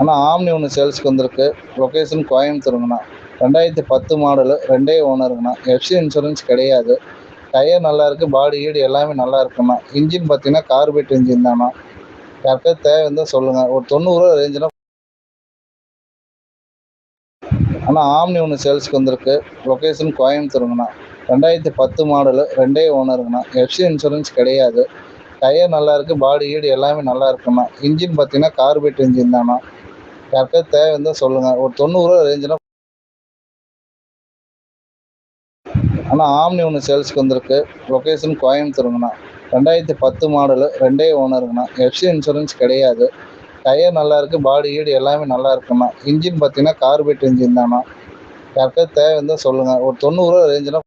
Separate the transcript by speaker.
Speaker 1: அண்ணா omni ஒன்று சேல்ஸ்க்கு வந்திருக்கு. Location கோயம்புத்தூருங்கண்ணா. 2010 model, 2 ஓனருங்கண்ணா. FC insurance கிடையாது. டயர் நல்லா இருக்கு, பாடி கீடு எல்லாமே நல்லா இருக்குண்ணா. இன்ஜின் பார்த்தீங்கன்னா கார்பெட் இன்ஜின் தாண்ணா. யாருக்காவது தேவை இருந்தால் சொல்லுங்க. ஒரு 90 ரேஞ்சில். அண்ணா ஆம்னி ஒன்று சேல்ஸ்க்கு வந்திருக்கு. லொக்கேஷன் கோயம்புத்தூருங்கண்ணா. 2010 மாடலு, 2 ஓனருங்கண்ணா. எஃப்சி இன்சூரன்ஸ் கிடையாது. டயர் நல்லா இருக்கு, பாடி கீடு எல்லாமே நல்லா இருக்குண்ணா. இன்ஜின் பார்த்தீங்கன்னா கார்பெட் இன்ஜின் தாண்ணா. யாருக்காவது தேவை இருந்தால் சொல்லுங்க. ஒரு 90 ரேஞ்சில். அண்ணா ஆம்னி ஒன்று சேல்ஸ்க்கு வந்திருக்கு. லொக்கேஷன் கோயம்புத்தூருங்கண்ணா. 2010 மாடலு, 2 ஓனருங்கண்ணா. எஃப்சி இன்சூரன்ஸ் கிடையாது. டயர் நல்லா இருக்கு, பாடி கீடு எல்லாமே நல்லா இருக்குண்ணா. இன்ஜின் பார்த்தீங்கன்னா கார்பெட் இன்ஜின் தாண்ணா. யாருக்காவது தேவை இருந்தால் சொல்லுங்க. ஒரு 90 ரேஞ்சில்.